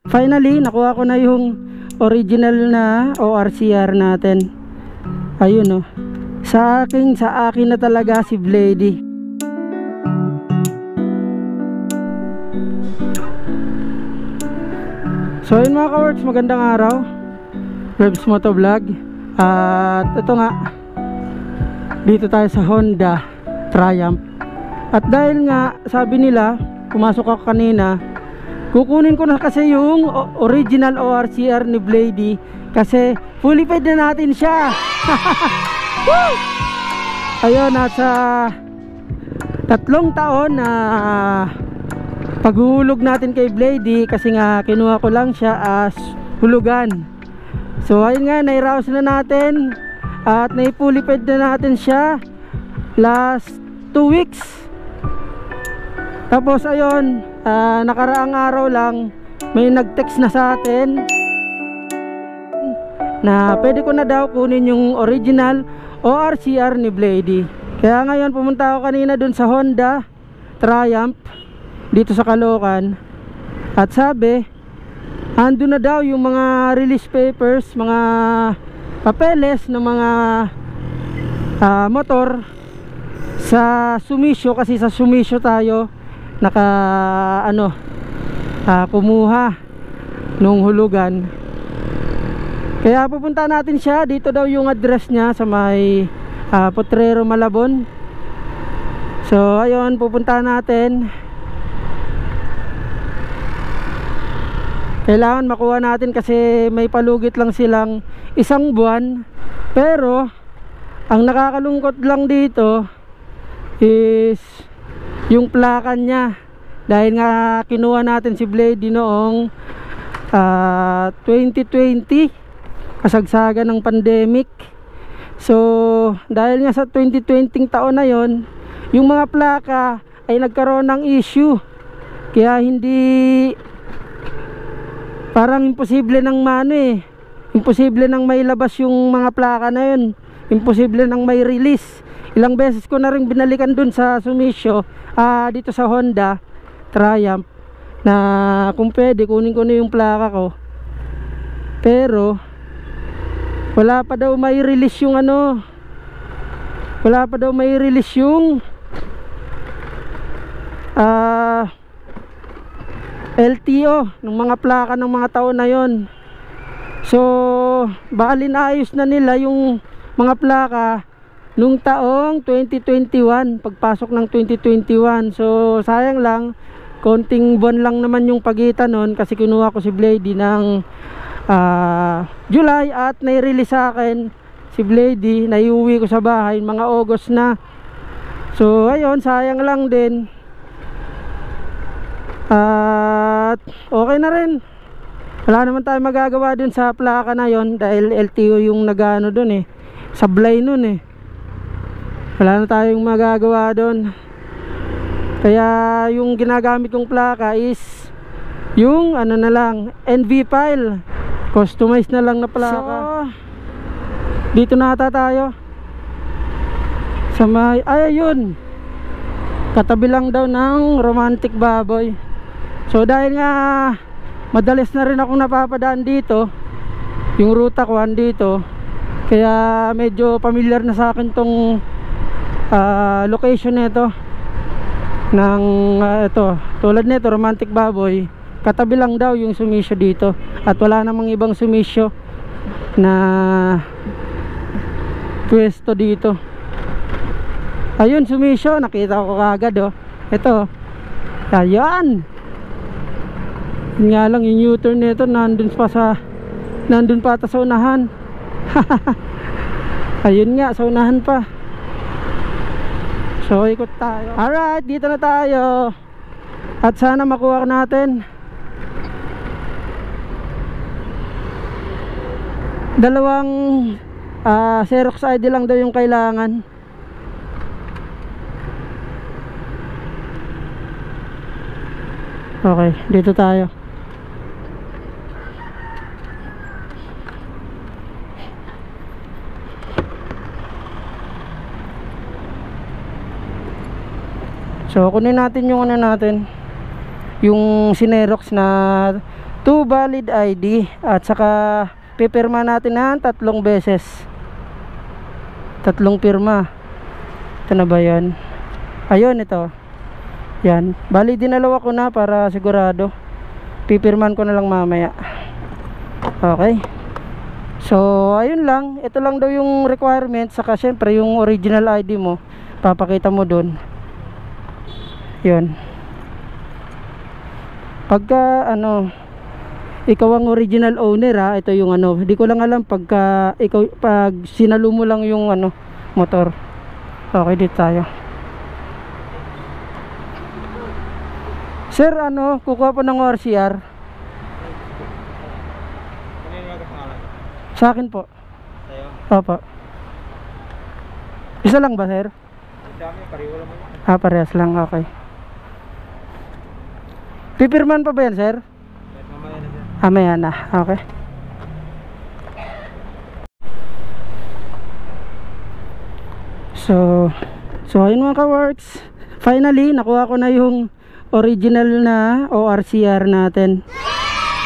Finally, nakuha ko na yung original na ORCR natin. Ayun, oh. Sa akin na talaga si Blady. So ayun mga ka-works, magandang araw. Rebs Motovlog. At ito nga, dito tayo sa Honda Triumph. At dahil nga sabi nila, pumasok ako kanina, kukunin ko na kasi yung original ORCR ni Blady, kasi fully paid na natin siya. Ayun, nasa 3 taon na paghuhulog natin kay Blady, kasi nga kinuha ko lang siya as hulugan. So ayun nga, nairaos na natin at naipully paid na natin siya last 2 weeks. Tapos ayun, nakaraang araw lang may nag-text na sa atin na pwede ko na daw kunin yung original ORCR ni Blady. Kaya ngayon pumunta ako kanina dun sa Honda Triumph dito sa Caloocan, at sabi ando na daw yung mga release papers, mga papeles ng mga motor sa Sumisho, kasi sa Sumisho tayo kumuha nung hulugan. Kaya pupunta natin siya. Dito daw yung address niya sa may Potrero, Malabon. So ayun, pupunta natin. Kailangan makuha natin kasi may palugit lang silang 1 buwan. Pero ang nakakalungkot lang dito is yung plaka niya, dahil nga kinuha natin si Blady noong 2020, kasagsagan ng pandemic. So dahil nga sa 2020 taon na yon, yung mga plaka ay nagkaroon ng issue, kaya hindi, parang imposible nang imposible nang mailabas yung mga plaka na yun, imposible nang may release. Ilang beses ko na rin binalikan dun sa Sumisho, dito sa Honda Triumph, na kung pwede kunin ko na yung plaka ko, pero wala pa daw may release yung wala pa daw may release yung LTO ng mga plaka ng mga taon na yon. So baka inaayos na nila yung mga plaka nung taong 2021, pagpasok ng 2021. So sayang lang, konting buwan lang naman yung pagitan nun, kasi kinuha ko si Blady ng July at nai-release sa akin si Blady, naiuwi ko sa bahay mga August na. So ayun, sayang lang din. At okay na rin, wala naman tayo magagawa dun sa plaka na yon, dahil LTO yung nagano dun sablay nun wala na tayong magagawa dun. Kaya yung ginagamit kong plaka is yung na lang, NV file, customize na lang na plaka. So dito na ata tayo sa may, ayun, katabi lang daw ng Romantic Baboy. So dahil nga madalas na rin akong napapadaan dito, yung ruta ko andito, kaya medyo familiar na sa akin tong location nito ng ito, tulad nito Romantic Baboy, katabi lang daw yung Sumisho dito, at wala namang ibang Sumisho na pwesto dito. Ayun, Sumisho, nakita ko kagad ito, ayan. Yun nga lang, yung U-turn nito nandun pa ata sa unahan. Ayun nga, sa unahan pa. So ikot tayo. Alright, dito na tayo, at sana makuha natin. Dalawang Xerox ID lang daw yung kailangan. Okay, dito tayo. So kunin natin yung yung Xerox na 2 valid ID at saka pipirma natin na 3 beses. 3 pirma. Ito na ba yan? Ayun, ito. Yan. Bali, dinalawa ko na para sigurado. Pipirman ko na lang mamaya. Okay. So, ayun lang. Ito lang daw yung requirement. Saka syempre yung original ID mo, papakita mo dun. Yun. Pagka ikaw ang original owner, ha, ito yung hindi ko lang alam pagka pag sinalo mo lang yung motor. Okay, dito tayo. Sir, kukuha po ng ORCR. Sa akin po. Sa'yo? Opo. Isa lang ba, sir? Dami, pariwo lang mo. Parehas lang, okay. Pipirman pa ba yan, sir? Mamaya na dyan. Maya na, okay. So ayun mga ka-works. Finally, nakuha ko na yung original na ORCR natin.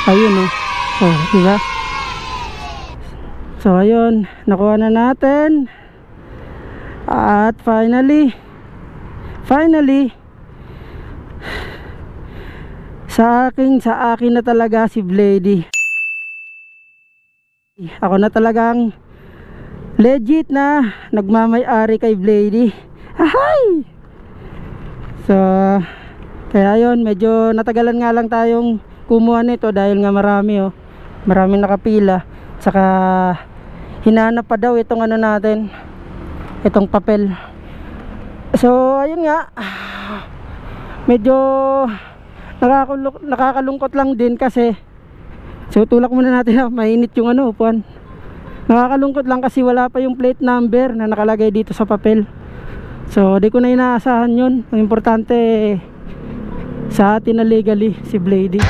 Ayun diba? So ayun, nakuha na natin. At finally sa akin na talaga si Blady. Ako na talagang legit na nagmamay-ari kay Blady. Ahay! So kaya yun, medyo natagalan nga lang tayong kumuha nito dahil nga maraming nakapila. Saka hinanap pa daw itong natin, itong papel. So ayun nga, medyo nakakalungkot lang din kasi, so tulak muna natin, mainit yung upuan. Nakakalungkot lang kasi wala pa yung plate number na nakalagay dito sa papel. So di ko na inaasahan yun. Ang importante sa atin na legally si Blady.